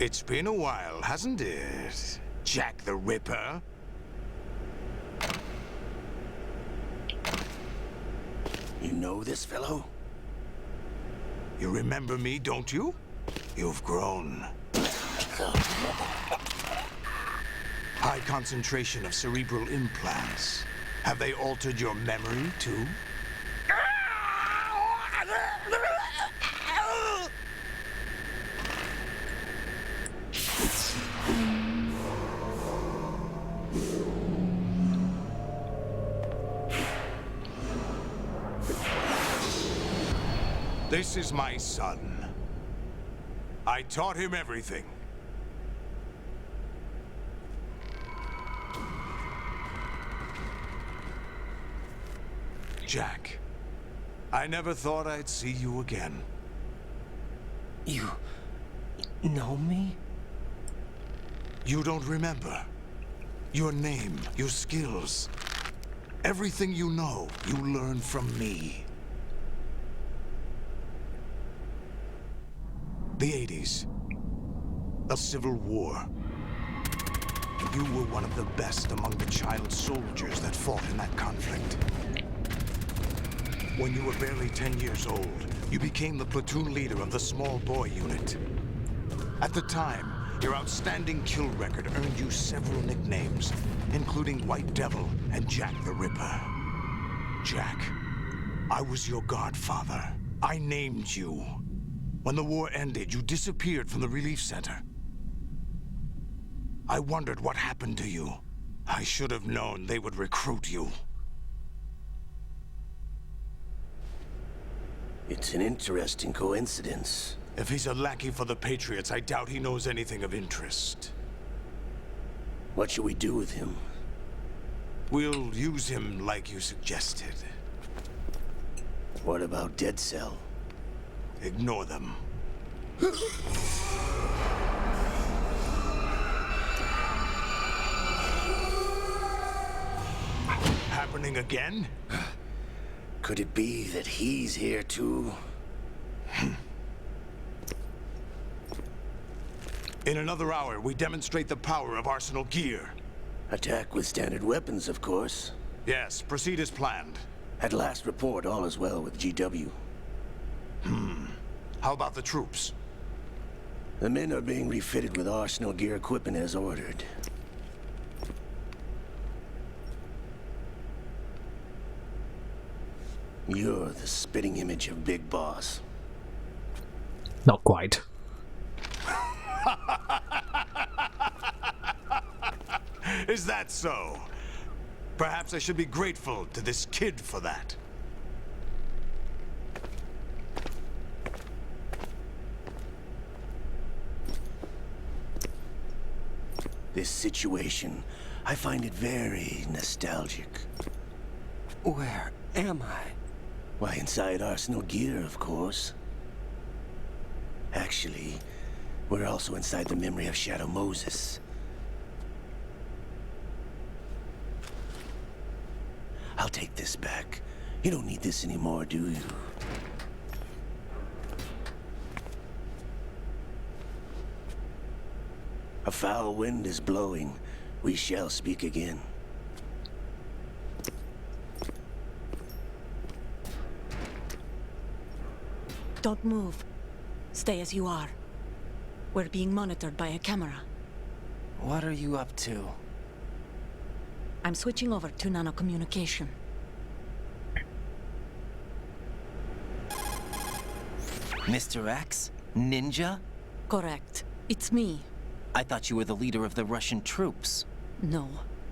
It's been a while, hasn't it, Jack the Ripper? You know this fellow? You remember me, don't you? You've grown. High concentration of cerebral implants. Have they altered your memory, too? This is my son. I taught him everything. Jack, I never thought I'd see you again. You know me? You don't remember. Your name, your skills. Everything you know, you learned from me. The 80s. A civil war. You were one of the best among the child soldiers that fought in that conflict. When you were barely 10 years old, you became the platoon leader of the small boy unit. At the time, your outstanding kill record earned you several nicknames, including White Devil and Jack the Ripper. Jack, I was your godfather. I named you. When the war ended, you disappeared from the relief center. I wondered what happened to you. I should have known they would recruit you. It's an interesting coincidence. If he's a lackey for the Patriots, I doubt he knows anything of interest. What should we do with him? We'll use him like you suggested. What about Dead Cell? Ignore them. Happening again? Could it be that he's here too? In another hour, we demonstrate the power of Arsenal gear. Attack with standard weapons, of course. Yes, proceed as planned. At last report, all is well with GW. How about the troops? The men are being refitted with Arsenal gear equipment as ordered. You're the spitting image of Big Boss. Not quite. Is that so? Perhaps I should be grateful to this kid for that. This situation, I find it very nostalgic. Where am I? Why, inside Arsenal gear, of course. Actually, we're also inside the memory of Shadow Moses. I'll take this back. You don't need this anymore, do you? A foul wind is blowing. We shall speak again. Don't move. Stay as you are. We're being monitored by a camera. What are you up to? I'm switching over to nanocommunication. Mr. X? Ninja? Correct. It's me. I thought you were the leader of the Russian troops. No,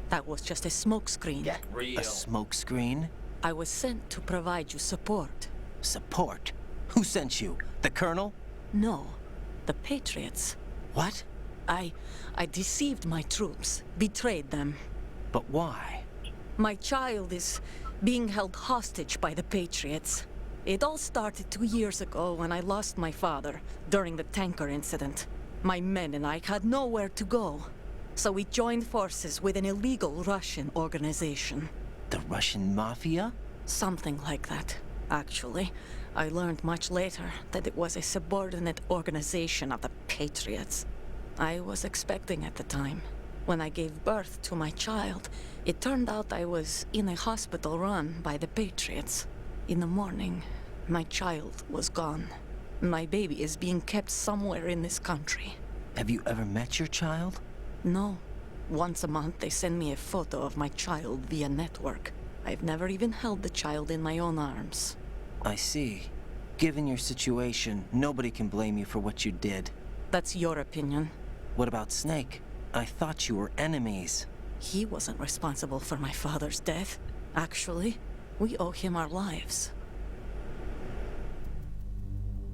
that was just a smokescreen. A smokescreen? I was sent to provide you support. Support? Who sent you? The Colonel? No, the Patriots. What? I deceived my troops, betrayed them. But why? My child is being held hostage by the Patriots. It all started 2 years ago when I lost my father during the tanker incident. My men and I had nowhere to go, so we joined forces with an illegal Russian organization. The Russian Mafia? Something like that, actually. I learned much later that it was a subordinate organization of the Patriots. I was expecting at the time. When I gave birth to my child, it turned out I was in a hospital run by the Patriots. In the morning, my child was gone. My baby is being kept somewhere in this country. Have you ever met your child? No. Once a month, they send me a photo of my child via network. I've never even held the child in my own arms. I see. Given your situation, nobody can blame you for what you did. That's your opinion. What about Snake? I thought you were enemies. He wasn't responsible for my father's death. Actually, we owe him our lives.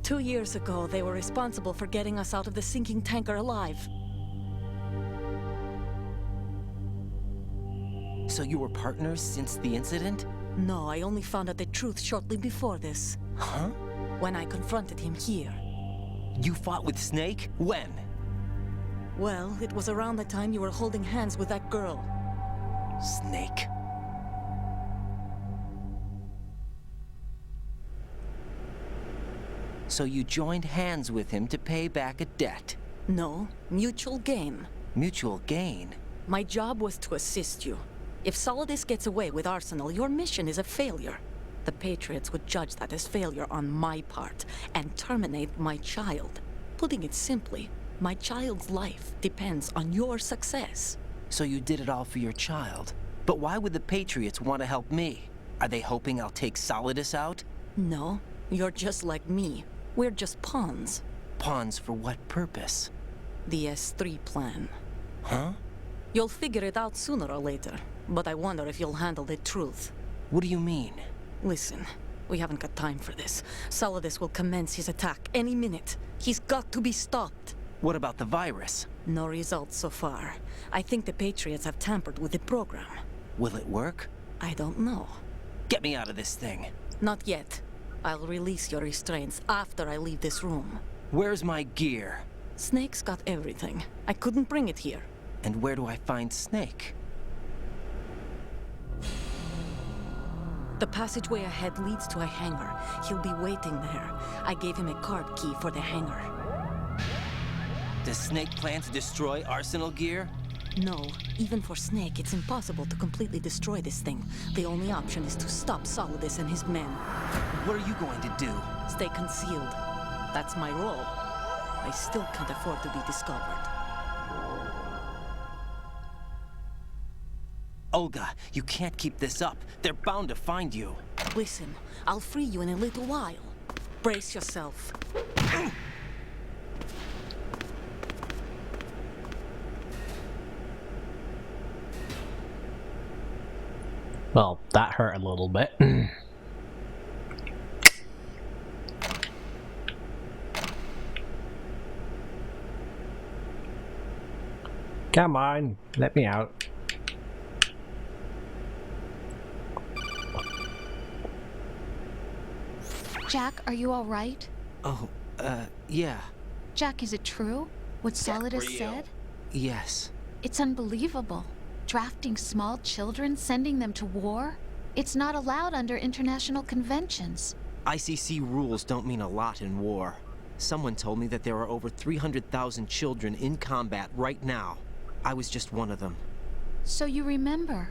2 years ago, they were responsible for getting us out of the sinking tanker alive. So you were partners since the incident? No, I only found out the truth shortly before this. Huh? When I confronted him here. You fought with Snake? When? Well, it was around the time you were holding hands with that girl. Snake. So you joined hands with him to pay back a debt? No, mutual gain. Mutual gain? My job was to assist you. If Solidus gets away with Arsenal, your mission is a failure. The Patriots would judge that as failure on my part and terminate my child. Putting it simply, my child's life depends on your success. So you did it all for your child. But why would the Patriots want to help me? Are they hoping I'll take Solidus out? No, you're just like me. We're just pawns. Pawns for what purpose? The S3 plan. Huh? You'll figure it out sooner or later, but I wonder if you'll handle the truth. What do you mean? Listen, we haven't got time for this. Solidus will commence his attack any minute. He's got to be stopped. What about the virus? No results so far. I think the Patriots have tampered with the program. Will it work? I don't know. Get me out of this thing. Not yet. I'll release your restraints after I leave this room. Where's my gear? Snake's got everything. I couldn't bring it here. And where do I find Snake? The passageway ahead leads to a hangar. He'll be waiting there. I gave him a card key for the hangar. Does Snake plan to destroy Arsenal gear? No, even for Snake, it's impossible to completely destroy this thing. The only option is to stop Solidus and his men. What are you going to do? Stay concealed. That's my role. I still can't afford to be discovered. Olga, you can't keep this up. They're bound to find you. Listen, I'll free you in a little while. Brace yourself. Well, that hurt a little bit. Come on, let me out. Jack, are you all right? Oh, yeah. Jack, is it true? What Solidus said? Yes. It's unbelievable. Drafting small children, sending them to war? It's not allowed under international conventions. ICC rules don't mean a lot in war. Someone told me that there are over 300,000 children in combat right now. I was just one of them. So you remember.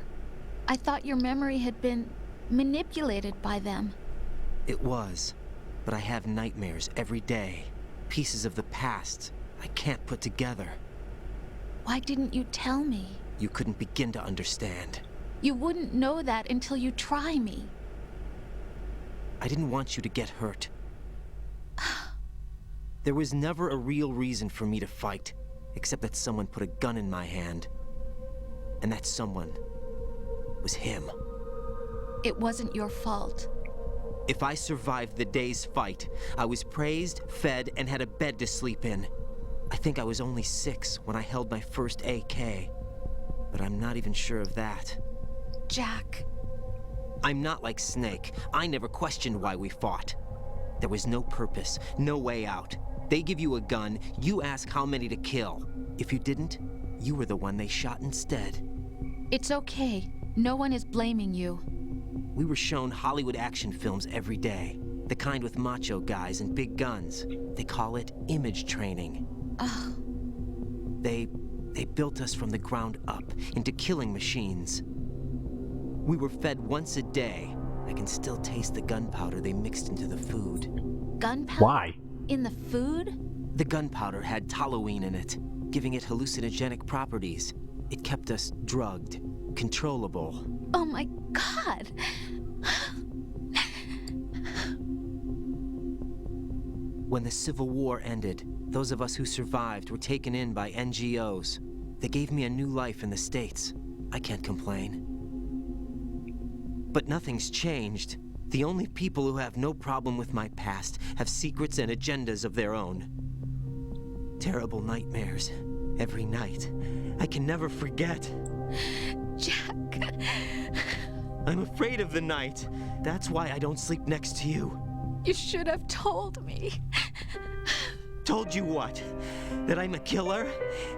I thought your memory had been manipulated by them. It was, but I have nightmares every day. Pieces of the past I can't put together. Why didn't you tell me? You couldn't begin to understand. You wouldn't know that until you try me. I didn't want you to get hurt. There was never a real reason for me to fight, except that someone put a gun in my hand. And that someone was him. It wasn't your fault. If I survived the day's fight, I was praised, fed, and had a bed to sleep in. I think I was only 6 when I held my first AK. But I'm not even sure of that. Jack. I'm not like Snake. I never questioned why we fought. There was no purpose, no way out. They give you a gun, you ask how many to kill. If you didn't, you were the one they shot instead. It's okay. No one is blaming you. We were shown Hollywood action films every day. The kind with macho guys and big guns. They call it image training. Ugh. They built us from the ground up into killing machines. We were fed once a day. I can still taste the gunpowder they mixed into the food. Gunpowder? Why? In the food? The gunpowder had toluene in it, giving it hallucinogenic properties. It kept us drugged, controllable. Oh my god! When the Civil War ended, those of us who survived were taken in by NGOs. They gave me a new life in the States. I can't complain. But nothing's changed. The only people who have no problem with my past have secrets and agendas of their own. Terrible nightmares. Every night. I can never forget. Jack. I'm afraid of the night. That's why I don't sleep next to you. You should have told me. Told you what? That I'm a killer?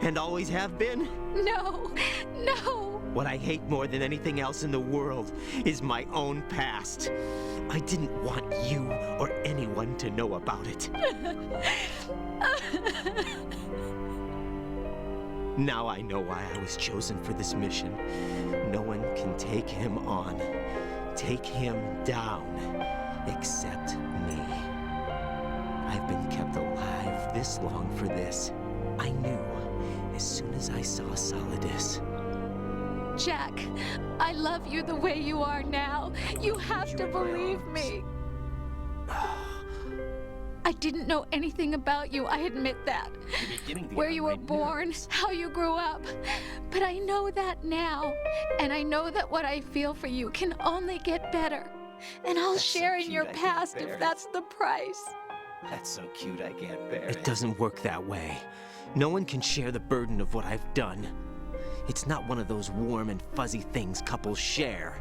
And always have been? No, no. What I hate more than anything else in the world is my own past. I didn't want you or anyone to know about it. Now I know why I was chosen for this mission. No one can take him on, take him down, except me. I've been kept alive this long for this. I knew as soon as I saw Solidus. Jack, I love you the way you are now. You have to believe me. I didn't know anything about you, I admit that. Where you were born, how you grew up. But I know that now. And I know that what I feel for you can only get better. And I'll share in your past if that's the price. That's so cute I can't bear It doesn't work that way. No one can share the burden of what I've done. It's not one of those warm and fuzzy things couples share.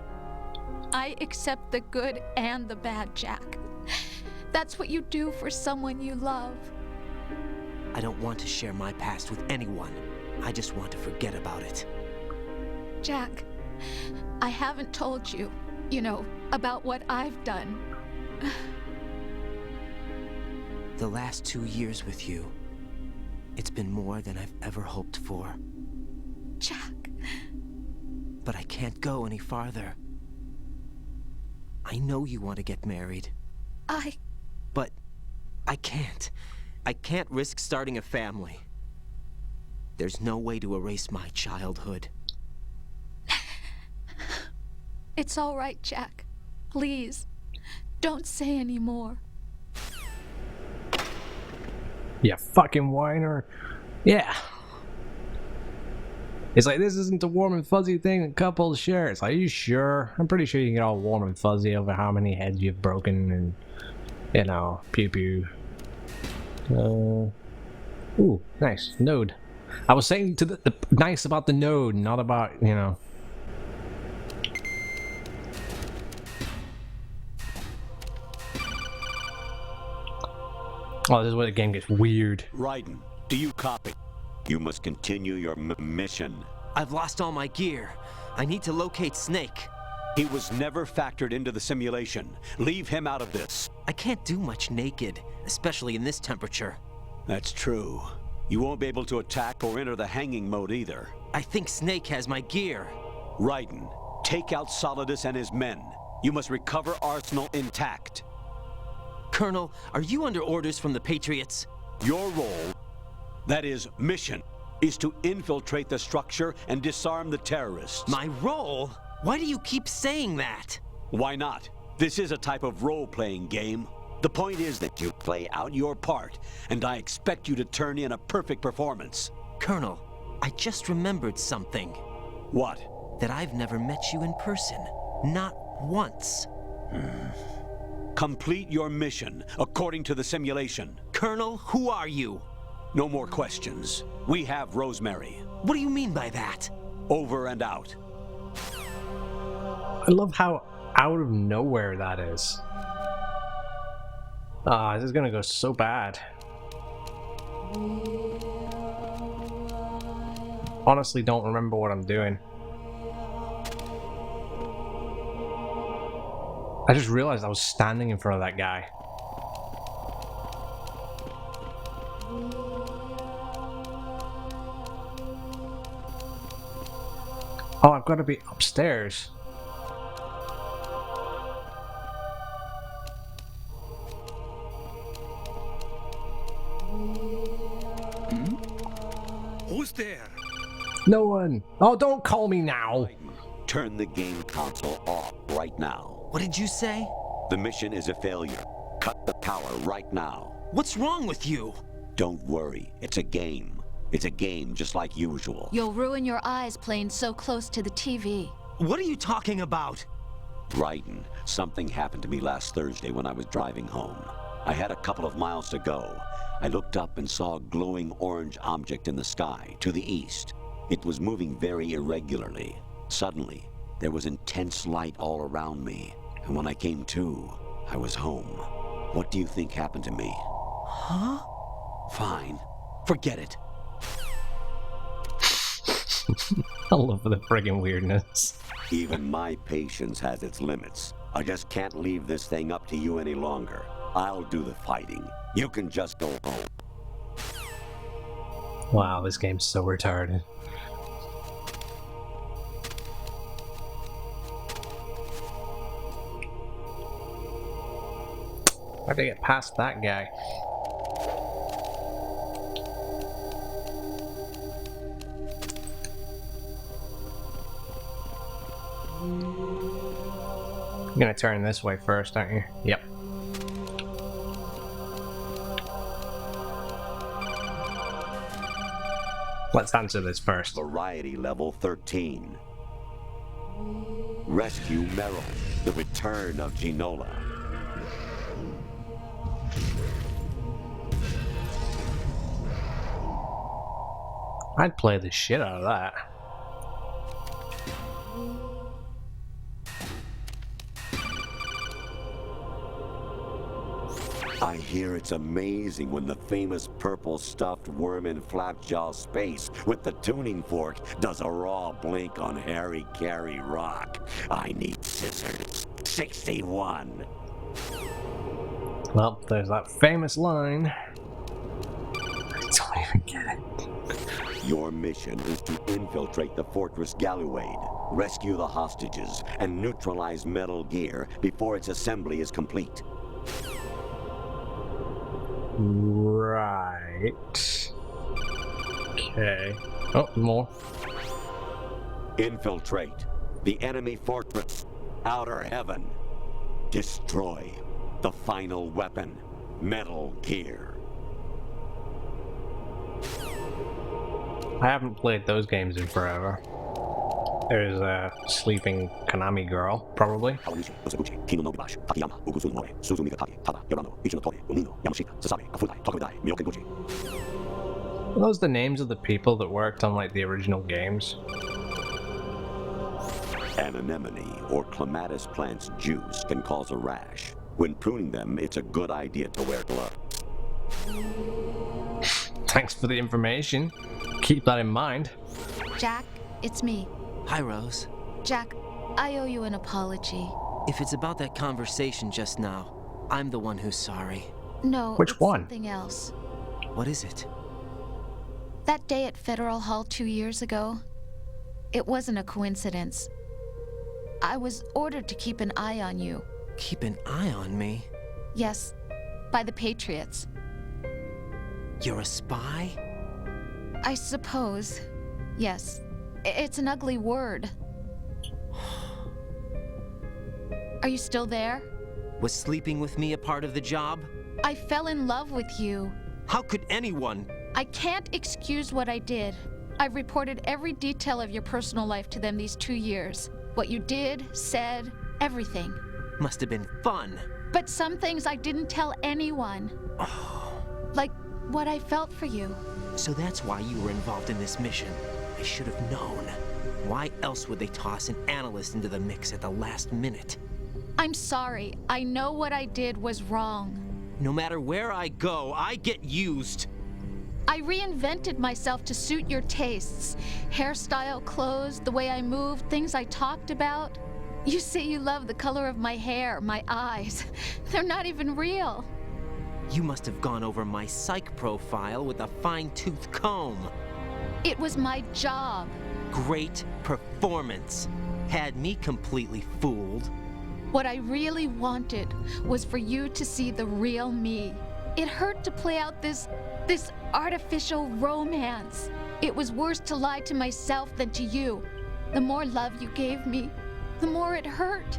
I accept the good and the bad, Jack. That's what you do for someone you love. I don't want to share my past with anyone. I just want to forget about it. Jack, I haven't told you, about what I've done. The last 2 years with you, it's been more than I've ever hoped for. Jack. But I can't go any farther. I know you want to get married. But I can't. I can't risk starting a family. There's no way to erase my childhood. It's all right, Jack. Please, don't say any more. You fucking whiner. Yeah. It's like, this isn't the warm and fuzzy thing that couples share. It's like, are you sure? I'm pretty sure you can get all warm and fuzzy over how many heads you've broken and, pew pew. Ooh, nice. Node. I was saying to the nice about the node, not about, Oh, this is where the game gets weird. Raiden, do you copy? You must continue your mission. I've lost all my gear. I need to locate Snake. He was never factored into the simulation. Leave him out of this. I can't do much naked, especially in this temperature. That's true. You won't be able to attack or enter the hanging mode either. I think Snake has my gear. Raiden, take out Solidus and his men. You must recover Arsenal intact. Colonel, are you under orders from the Patriots? Your role, that is, mission, is to infiltrate the structure and disarm the terrorists. My role? Why do you keep saying that? Why not? This is a type of role-playing game. The point is that you play out your part, and I expect you to turn in a perfect performance. Colonel, I just remembered something. What? That I've never met you in person. Not once. Complete your mission, according to the simulation. Colonel, who are you? No more questions. We have Rosemary. What do you mean by that? Over and out. I love how out of nowhere that is. This is gonna go so bad. Honestly, don't remember what I'm doing. I just realized I was standing in front of that guy. Oh, I've got to be upstairs. Who's there? No one. Oh, don't call me now. Turn the game console off right now. What did you say? The mission is a failure. Cut the power right now. What's wrong with you? Don't worry, it's a game. It's a game just like usual. You'll ruin your eyes playing so close to the TV. What are you talking about? Raiden, something happened to me last Thursday when I was driving home. I had a couple of miles to go. I looked up and saw a glowing orange object in the sky to the east. It was moving very irregularly. Suddenly, there was intense light all around me, and when I came to, I was home. What do you think happened to me? Huh? Fine. Forget it. I love the friggin' weirdness. Even my patience has its limits. I just can't leave this thing up to you any longer. I'll do the fighting. You can just go home. Wow, this game's so retarded. How'd they get past that guy? You're gonna turn this way first, aren't you? Yep. Let's answer this first. Variety level 13. Rescue Meryl, the return of Ginola. I'd play the shit out of that. I hear it's amazing when the famous purple stuffed worm in Flapjaw Space with the tuning fork does a raw blink on Harry Carey Rock. I need scissors. 61. Well, there's that famous line. I don't even get it. Your mission is to infiltrate the Fortress Galluade, rescue the hostages, and neutralize Metal Gear before its assembly is complete. Right. Okay. Oh, more. Infiltrate the enemy fortress, Outer Heaven. Destroy the final weapon, Metal Gear. I haven't played those games in forever. There's a sleeping Konami girl, probably. Are those the names of the people that worked on like the original games? An anemone or clematis plant's juice can cause a rash. When pruning them, it's a good idea to wear gloves. Thanks for the information. Keep that in mind. Jack, it's me. Hi, Rose. Jack, I owe you an apology. If it's about that conversation just now, I'm the one who's sorry. No, Which it's one? something else. What is it? That day at Federal Hall 2 years ago, it wasn't a coincidence. I was ordered to keep an eye on you. Keep an eye on me? Yes, by the Patriots. You're a spy? I suppose. Yes. It's an ugly word. Are you still there? Was sleeping with me a part of the job? I fell in love with you. How could anyone? I can't excuse what I did. I've reported every detail of your personal life to them these 2 years. What you did, said, everything. Must have been fun. But some things I didn't tell anyone. Like what I felt for you. So that's why you were involved in this mission. I should have known. Why else would they toss an analyst into the mix at the last minute? I'm sorry. I know what I did was wrong. No matter where I go, I get used. I reinvented myself to suit your tastes. Hairstyle, clothes, the way I moved, things I talked about. You say you love the color of my hair, my eyes. They're not even real. You must have gone over my psych profile with a fine-tooth comb. It was my job. Great performance. Had me completely fooled. What I really wanted was for you to see the real me. It hurt to play out this artificial romance. It was worse to lie to myself than to you. The more love you gave me, the more it hurt.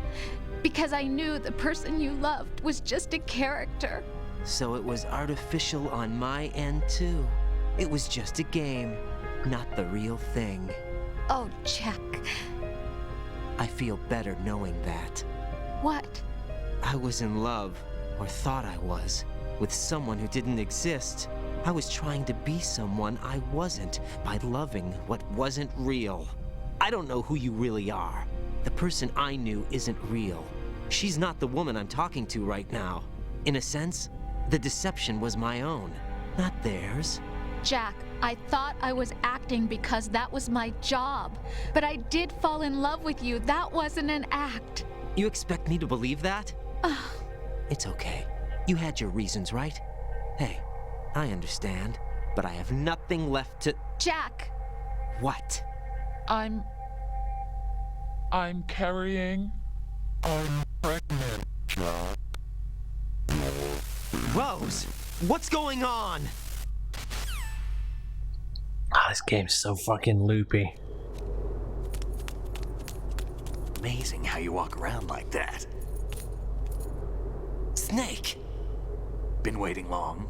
Because I knew the person you loved was just a character. So it was artificial on my end too. It was just a game, not the real thing. Oh, Jack. I feel better knowing that. What? I was in love, or thought I was, with someone who didn't exist. I was trying to be someone I wasn't by loving what wasn't real. I don't know who you really are. The person I knew isn't real. She's not the woman I'm talking to right now. In a sense, the deception was my own, not theirs. Jack, I thought I was acting because that was my job. But I did fall in love with you. That wasn't an act. You expect me to believe that? It's okay. You had your reasons, right? Hey, I understand, but I have nothing left to... Jack! What? I'm carrying. I'm pregnant, Jack. Rose, what's going on? This game's so fucking loopy. Amazing how you walk around like that. Snake! Been waiting long?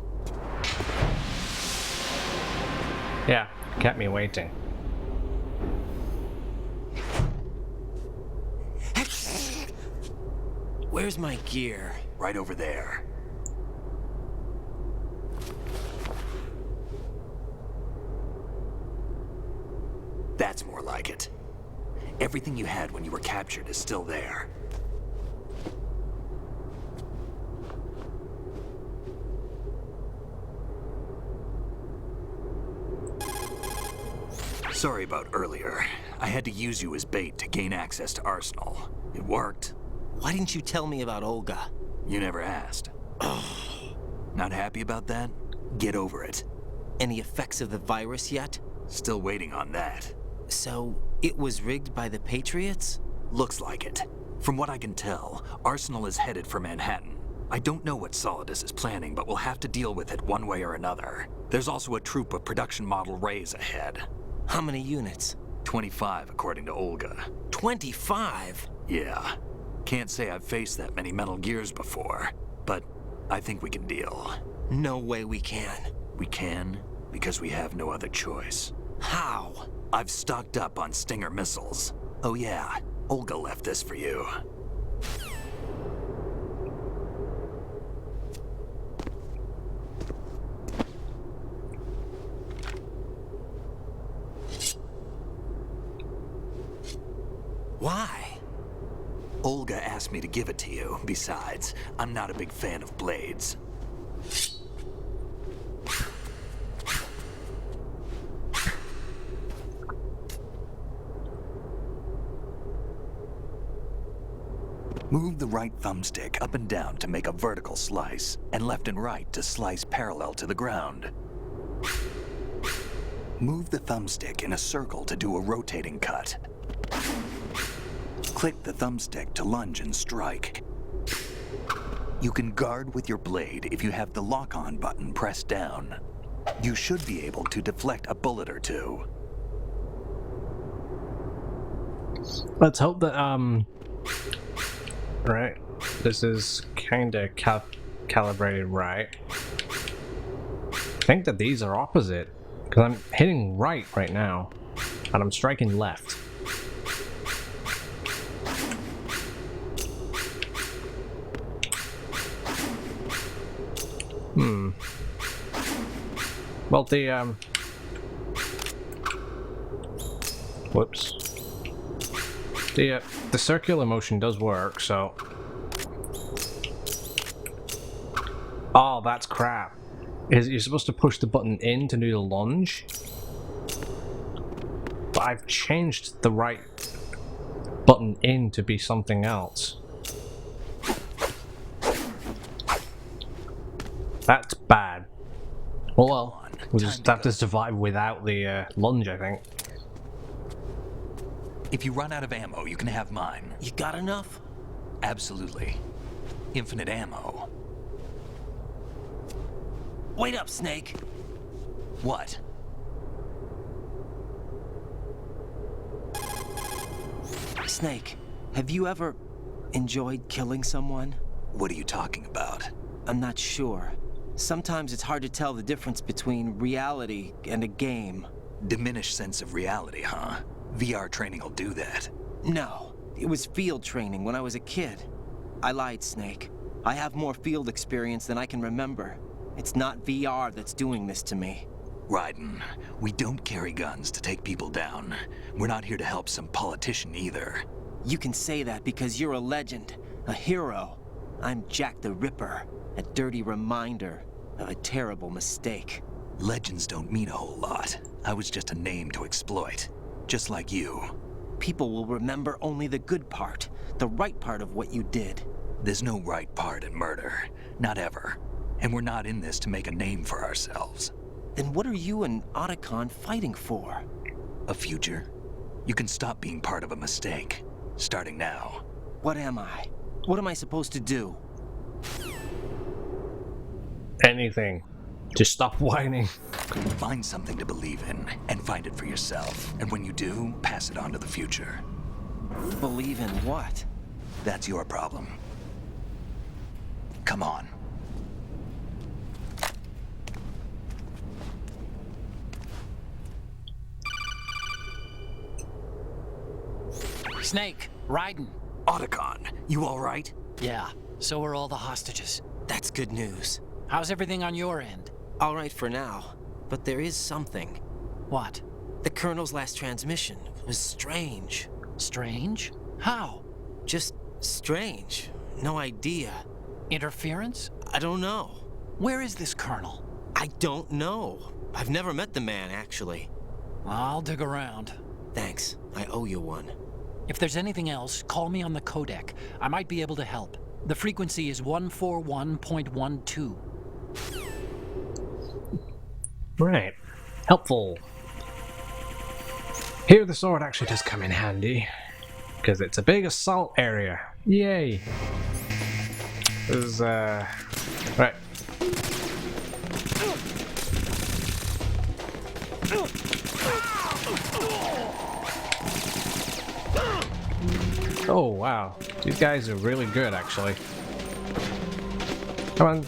Yeah, kept me waiting. Where's my gear? Right over there. That's more like it. Everything you had when you were captured is still there. Sorry about earlier. I had to use you as bait to gain access to Arsenal. It worked. Why didn't you tell me about Olga? You never asked. Not happy about that? Get over it. Any effects of the virus yet? Still waiting on that. So, it was rigged by the Patriots? Looks like it. From what I can tell, Arsenal is headed for Manhattan. I don't know what Solidus is planning, but we'll have to deal with it one way or another. There's also a troop of production model Rays ahead. How many units? 25, according to Olga. 25? Yeah. Can't say I've faced that many Metal Gears before, but I think we can deal. No way we can. We can, because we have no other choice. How? I've stocked up on Stinger missiles. Oh yeah, Olga left this for you. Why? Olga asked me to give it to you. Besides, I'm not a big fan of blades. Move the right thumbstick up and down to make a vertical slice, and left and right to slice parallel to the ground. Move the thumbstick in a circle to do a rotating cut. Click the thumbstick to lunge and strike. You can guard with your blade if you have the lock-on button pressed down. You should be able to deflect a bullet or two. Let's hope that, right, this is kinda calibrated right. I think that these are opposite, because I'm hitting right now, and I'm striking left. Well, the, whoops. The circular motion does work, so... Oh, that's crap. You're supposed to push the button in to do the lunge. But I've changed the right button in to be something else. That's bad. Well, we'll just have to survive without the lunge, I think. If you run out of ammo, you can have mine. You got enough? Absolutely. Infinite ammo. Wait up, Snake. What? Snake, have you ever enjoyed killing someone? What are you talking about? I'm not sure. Sometimes it's hard to tell the difference between reality and a game. Diminished sense of reality, huh? VR training will do that. No, it was field training when I was a kid. I lied, Snake. I have more field experience than I can remember. It's not VR that's doing this to me. Raiden, we don't carry guns to take people down. We're not here to help some politician either. You can say that because you're a legend, a hero. I'm Jack the Ripper, a dirty reminder of a terrible mistake. Legends don't mean a whole lot. I was just a name to exploit, just like you. People will remember only the good part, the right part of what you did. There's no right part in murder, not ever. And we're not in this to make a name for ourselves. Then what are you and Otacon fighting for? A future? You can stop being part of a mistake, starting now. What am I? What am I supposed to do? Anything. Just stop whining. Find something to believe in, and find it for yourself. And when you do, pass it on to the future. Believe in what? That's your problem. Come on. Snake, Raiden. Otacon, you all right? Yeah, so are all the hostages. That's good news. How's everything on your end? All right for now, but there is something. What? The Colonel's last transmission was strange. Strange? How? Just strange. No idea. Interference? I don't know. Where is this Colonel? I don't know. I've never met the man, actually. I'll dig around. Thanks. I owe you one. If there's anything else, call me on the codec. I might be able to help. The frequency is 141.12. Right. Helpful. Here the sword actually does come in handy, because it's a big assault area. Yay! There's, right. Oh, wow. These guys are really good, actually. Come on.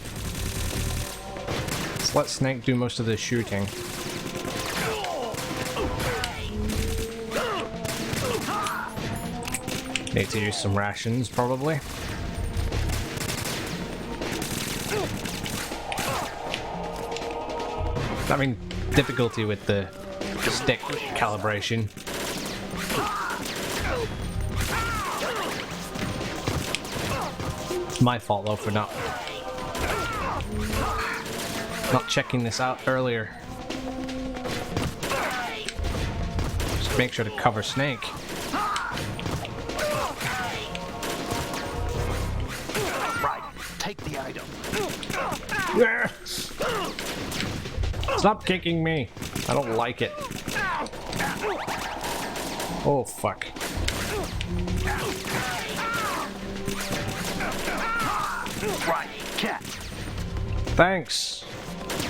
Let's let Snake do most of the shooting. Need to use some rations, probably. I mean, difficulty with the stick calibration. It's my fault though for not checking this out earlier. Just make sure to cover Snake. Right, take the item. Stop kicking me. I don't like it. Oh, fuck. Right, cat. Thanks.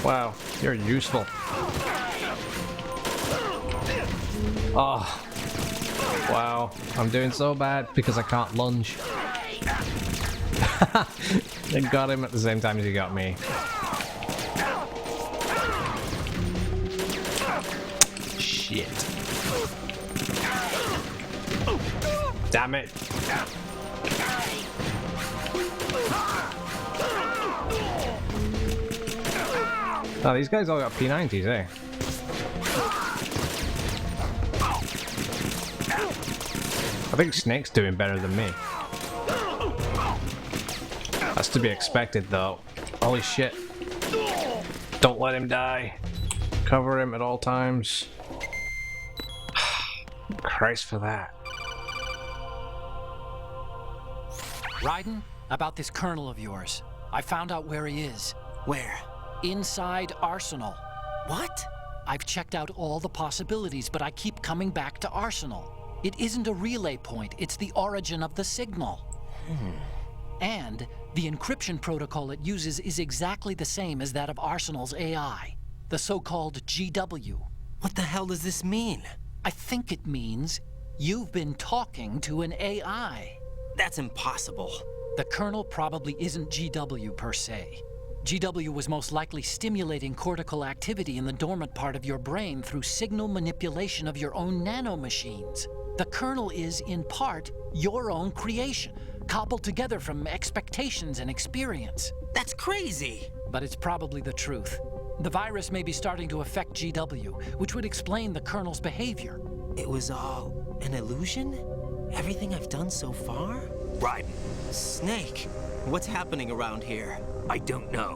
Wow, you're useful. Oh. Wow, I'm doing so bad because I can't lunge. They got him at the same time as he got me. Shit. Damn it. Oh, these guys all got P90s, eh? I think Snake's doing better than me. That's to be expected, though. Holy shit. Don't let him die. Cover him at all times. Christ for that. Raiden, about this colonel of yours. I found out where he is. Where? Inside Arsenal. What? I've checked out all the possibilities, but I keep coming back to Arsenal. It isn't a relay point, it's the origin of the signal. And the encryption protocol it uses is exactly the same as that of Arsenal's AI, the so-called GW. What the hell does this mean? I think it means you've been talking to an AI. That's impossible. The kernel probably isn't GW per se. GW was most likely stimulating cortical activity in the dormant part of your brain through signal manipulation of your own nanomachines. The kernel is, in part, your own creation, cobbled together from expectations and experience. That's crazy! But it's probably the truth. The virus may be starting to affect GW, which would explain the kernel's behavior. It was all an illusion? Everything I've done so far? Raiden, Snake, what's happening around here? I don't know.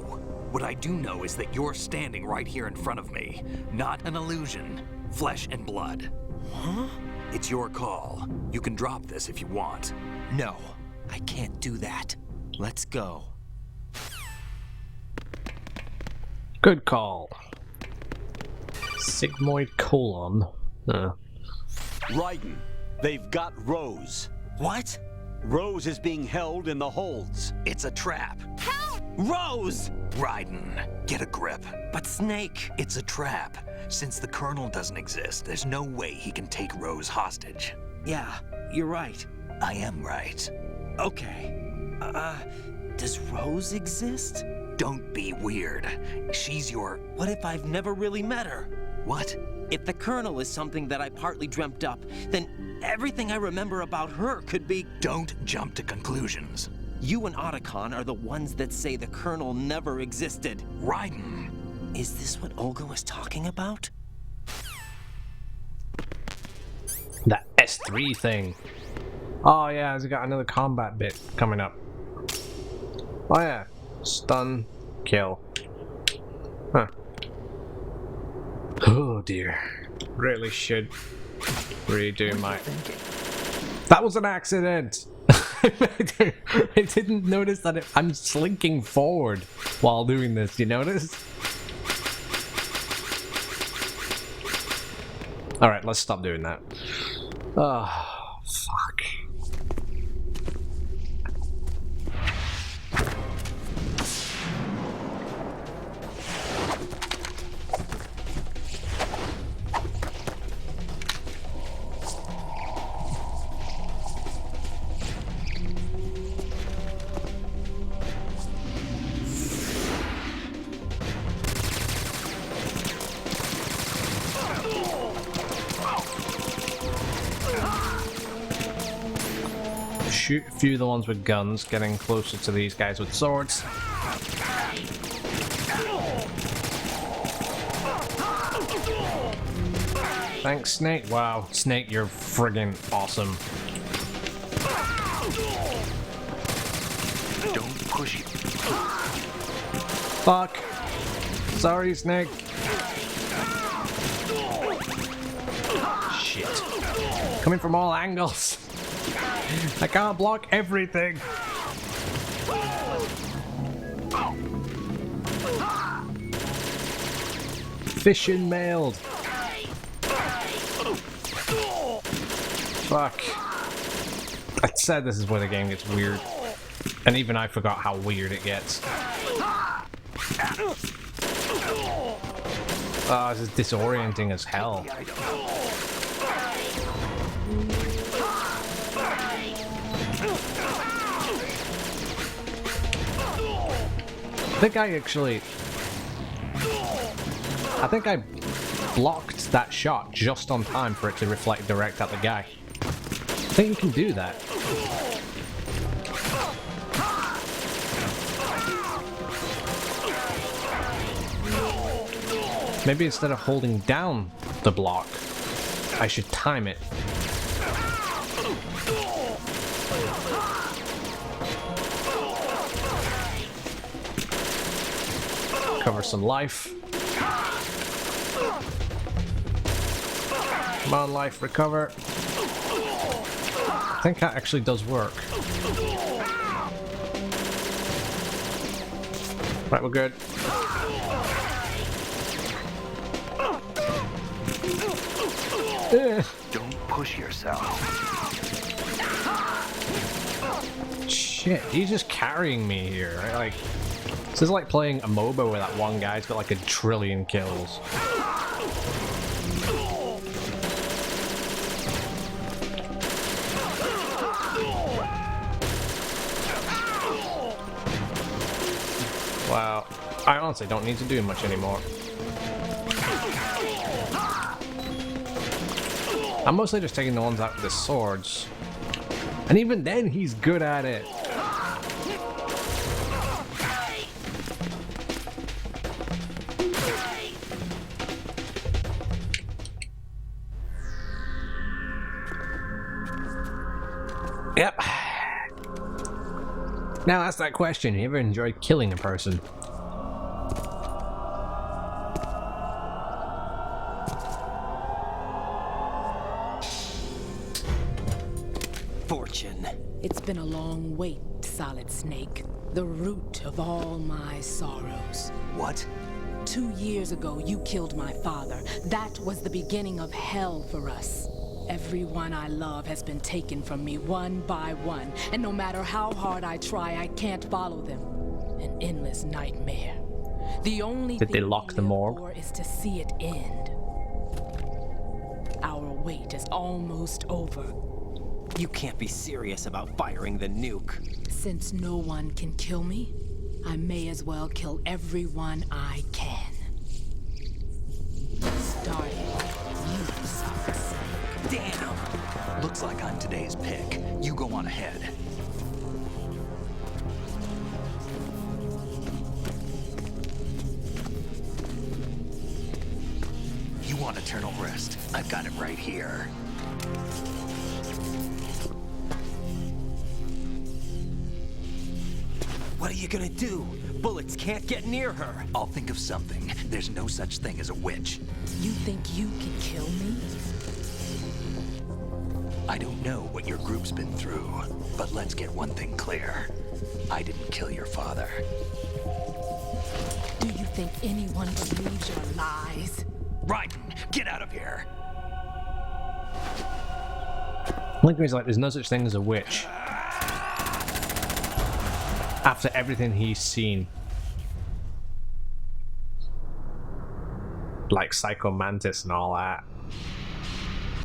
What I do know is that you're standing right here in front of me. Not an illusion. Flesh and blood. Huh? It's your call. You can drop this if you want. No, I can't do that. Let's go. Good call. Sigmoid colon. Raiden, they've got Rose. What? Rose is being held in the holds. It's a trap. Help! Rose! Raiden, get a grip. But Snake... It's a trap. Since the Colonel doesn't exist, there's no way he can take Rose hostage. Yeah, you're right. I am right. Okay. Does Rose exist? Don't be weird. She's your... What if I've never really met her? What? If the Colonel is something that I partly dreamt up, then everything I remember about her could be... Don't jump to conclusions. You and Otacon are the ones that say the Colonel never existed. Raiden. Is this what Olga was talking about? That S3 thing. Oh yeah, has got another combat bit coming up. Oh yeah. Stun, kill. Huh. Oh dear. Really should redo my... That was an accident! I didn't notice that I'm slinking forward while doing this, you notice? Alright, let's stop doing that. Oh, fuck. Shoot a few of the ones with guns, getting closer to these guys with swords. Thanks, Snake. Wow, Snake, you're friggin' awesome. Don't push it. Fuck. Sorry, Snake. Shit. Coming from all angles. I can't block everything. Fission mailed. Fuck. I said this is where the game gets weird. And even I forgot how weird it gets. Oh, this is disorienting as hell. I think I blocked that shot just on time for it to reflect direct at the guy. I think you can do that. Maybe instead of holding down the block, I should time it. Cover some life. Come on, life, recover. I think that actually does work. Right, we're good. Don't push yourself. Shit, he's just carrying me here, right? Like, this is like playing a MOBA where that one guy's got like 1 trillion kills. Wow, I honestly don't need to do much anymore. I'm mostly just taking the ones out with the swords. And even then, he's good at it. Yep. Now ask that question. You ever enjoy killing a person? Fortune. It's been a long wait, Solid Snake. The root of all my sorrows. What? 2 years ago, you killed my father. That was the beginning of hell for us. Everyone I love has been taken from me one by one, and no matter how hard I try, I can't follow them. An endless nightmare. The only Did they thing lock we the live morgue? for is to see it end. Our wait is almost over. You can't be serious about firing the nuke. Since no one can kill me, I may as well kill everyone I can. Starting you, Solid Snake. Damn! Looks like I'm today's pick. You go on ahead. You want eternal rest? I've got it right here. What are you gonna do? Bullets can't get near her. I'll think of something. There's no such thing as a witch. You think you can kill me? I don't know what your group's been through, but let's get one thing clear. I didn't kill your father. Do you think anyone believes your lies? Raiden, get out of here! Lincoln's like, there's no such thing as a witch. After everything he's seen. Like Psycho Mantis and all that.